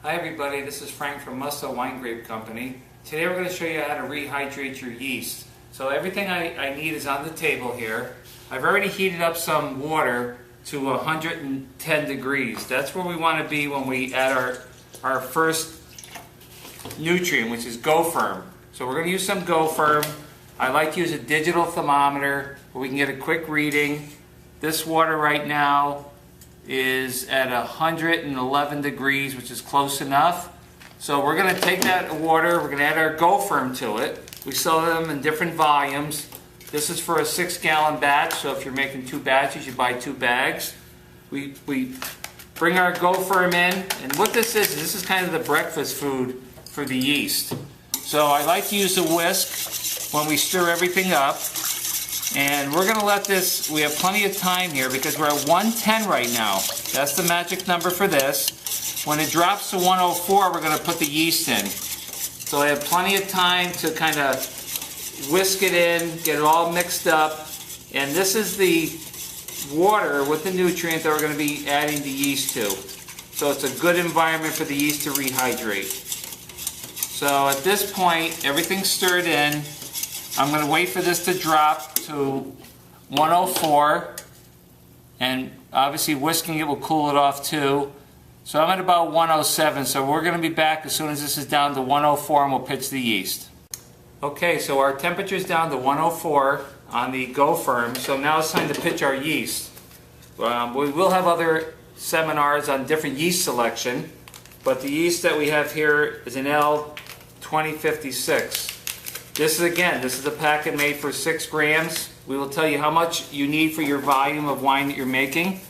Hi everybody, this is Frank from Musto Wine Grape Company. Today we're going to show you how to rehydrate your yeast. So everything I need is on the table here. I've already heated up some water to 110 degrees. That's where we want to be when we add our first nutrient, which is Go Firm. So we're going to use some Go Firm. I like to use a digital thermometer where we can get a quick reading. This water right now is at 111 degrees, which is close enough. So we're going to take that water, we're going to add our Go Firm to it. We sell them in different volumes. This is for a 6-gallon batch, so if you're making 2 batches, you buy 2 bags. We bring our Go Firm in, and what this is kind of the breakfast food for the yeast. So I like to use a whisk when we stir everything up. And we're going to let this, we have plenty of time here because we're at 110 right now. That's the magic number for this. When it drops to 104, we're going to put the yeast in. So I have plenty of time to kind of whisk it in, get it all mixed up. And this is the water with the nutrient that we're going to be adding the yeast to. So it's a good environment for the yeast to rehydrate. So at this point, everything's stirred in. I'm going to wait for this to drop to 104, and obviously whisking it will cool it off too. So I'm at about 107, so we're going to be back as soon as this is down to 104 and we'll pitch the yeast. Okay, so our temperature is down to 104 on the Go Firm, so now it's time to pitch our yeast. We will have other seminars on different yeast selection, but the yeast that we have here is an L2056. This is a packet made for 6 grams. We will tell you how much you need for your volume of wine that you're making.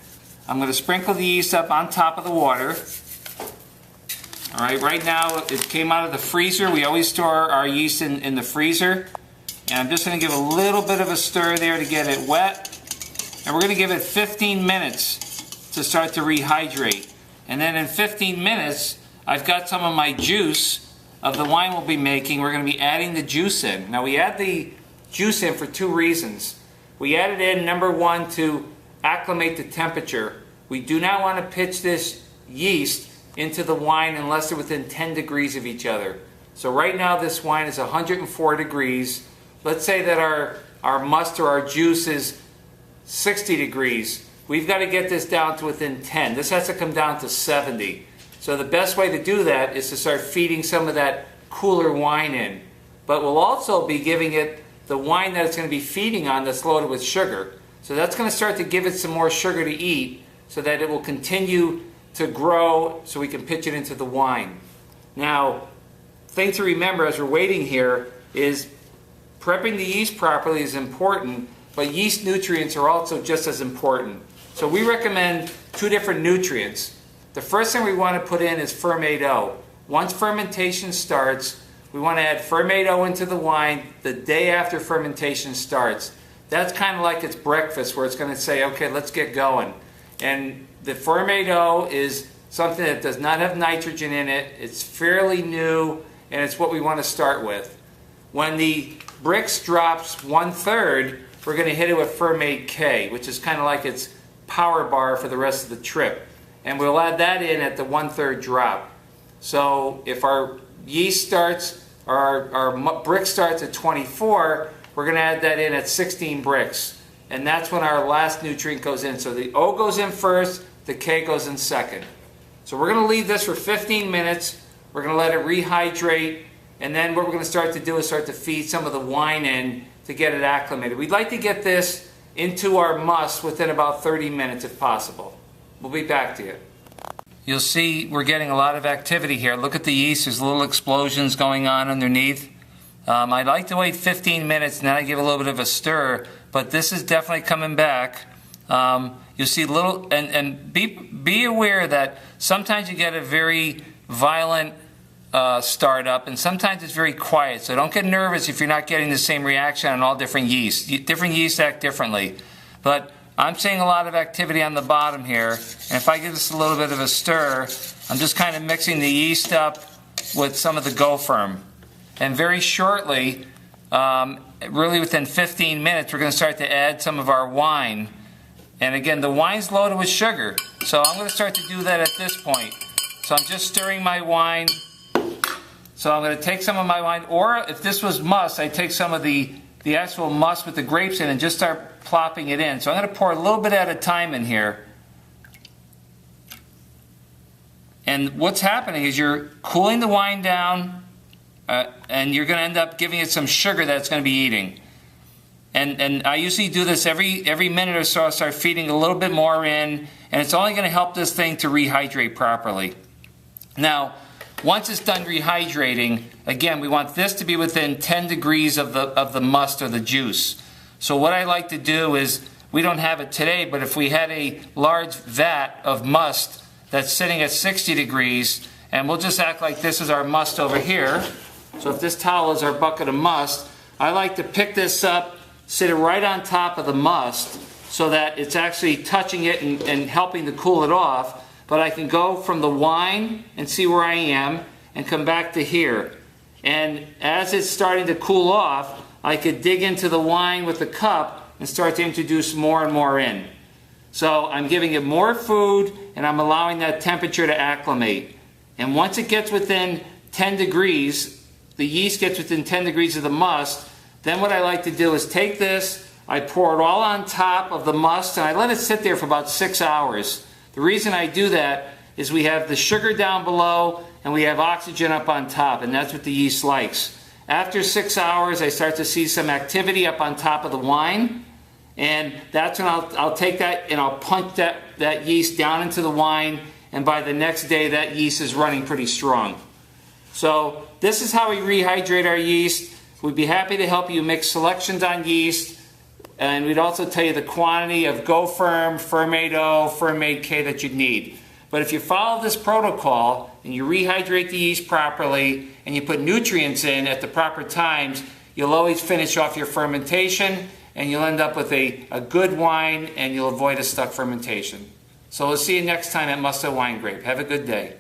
I'm going to sprinkle the yeast up on top of the water. Alright, right now it came out of the freezer. We always store our yeast in the freezer. And I'm just going to give a little bit of a stir there to get it wet. And we're going to give it 15 minutes to start to rehydrate. And then in 15 minutes, I've got some of my juice of the wine we'll be making. We're going to be adding the juice in. Now we add the juice in for 2 reasons. We add it in, number 1, to acclimate the temperature. We do not want to pitch this yeast into the wine unless they're within 10 degrees of each other. So right now this wine is 104 degrees. Let's say that our must or our juice is 60 degrees. We've got to get this down to within 10. This has to come down to 70. So the best way to do that is to start feeding some of that cooler wine in. But we'll also be giving it the wine that it's going to be feeding on that's loaded with sugar. So that's going to start to give it some more sugar to eat so that it will continue to grow so we can pitch it into the wine. Now, thing to remember as we're waiting here is prepping the yeast properly is important, but yeast nutrients are also just as important. So we recommend 2 different nutrients. The first thing we want to put in is Fermate O. Once fermentation starts, we want to add Fermate O into the wine the day after fermentation starts. That's kind of like its breakfast where it's going to say, okay, let's get going. And the Fermate O is something that does not have nitrogen in it. It's fairly new, and it's what we want to start with. When the Brix drops 1/3, we're going to hit it with Fermate K, which is kind of like its power bar for the rest of the trip. And we'll add that in at the 1/3 drop. So if our yeast starts, or our Brix starts at 24, we're going to add that in at 16 Brix. And that's when our last nutrient goes in. So the O goes in first, the K goes in second. So we're going to leave this for 15 minutes. We're going to let it rehydrate. And then what we're going to start to do is start to feed some of the wine in to get it acclimated. We'd like to get this into our must within about 30 minutes if possible. We'll be back to you. You'll see we're getting a lot of activity here. Look at the yeast. There's little explosions going on underneath. I like to wait 15 minutes and then I give a little bit of a stir, but this is definitely coming back. You'll see little, and be aware that sometimes you get a very violent startup and sometimes it's very quiet. So don't get nervous if you're not getting the same reaction on all different yeasts. Different yeasts act differently. But I'm seeing a lot of activity on the bottom here, and if I give this a little bit of a stir, I'm just kind of mixing the yeast up with some of the Go Firm. And very shortly, really within 15 minutes, we're going to start to add some of our wine. And again, the wine's loaded with sugar, so I'm going to start to do that at this point. So I'm just stirring my wine. So I'm going to take some of my wine, or if this was must, I take some of the actual must with the grapes in and just start plopping it in. So I'm going to pour a little bit at a time in here. And what's happening is you're cooling the wine down, and you're going to end up giving it some sugar that it's going to be eating. And I usually do this every minute or so. I start feeding a little bit more in, and it's only going to help this thing to rehydrate properly. Now, once it's done rehydrating, again, we want this to be within 10 degrees of the must or the juice. So what I like to do is, we don't have it today, but if we had a large vat of must that's sitting at 60 degrees, and we'll just act like this is our must over here. So if this towel is our bucket of must, I like to pick this up, sit it right on top of the must so that it's actually touching it and helping to cool it off. But I can go from the wine and see where I am and come back to here. And as it's starting to cool off, I could dig into the wine with the cup and start to introduce more and more in. So I'm giving it more food and I'm allowing that temperature to acclimate. And once it gets within 10 degrees, the yeast gets within 10 degrees of the must, then what I like to do is take this, I pour it all on top of the must, and I let it sit there for about 6 hours. The reason I do that is we have the sugar down below and we have oxygen up on top, and that's what the yeast likes. After 6 hours, I start to see some activity up on top of the wine, and that's when I'll take that and I'll punch that yeast down into the wine, and by the next day that yeast is running pretty strong. So this is how we rehydrate our yeast. We'd be happy to help you make selections on yeast, and we'd also tell you the quantity of Go Firm, Fermade O, Fermade K that you'd need. But if you follow this protocol and you rehydrate the yeast properly and you put nutrients in at the proper times, you'll always finish off your fermentation and you'll end up with a good wine and you'll avoid a stuck fermentation. So we'll see you next time at Musto Wine Grape. Have a good day.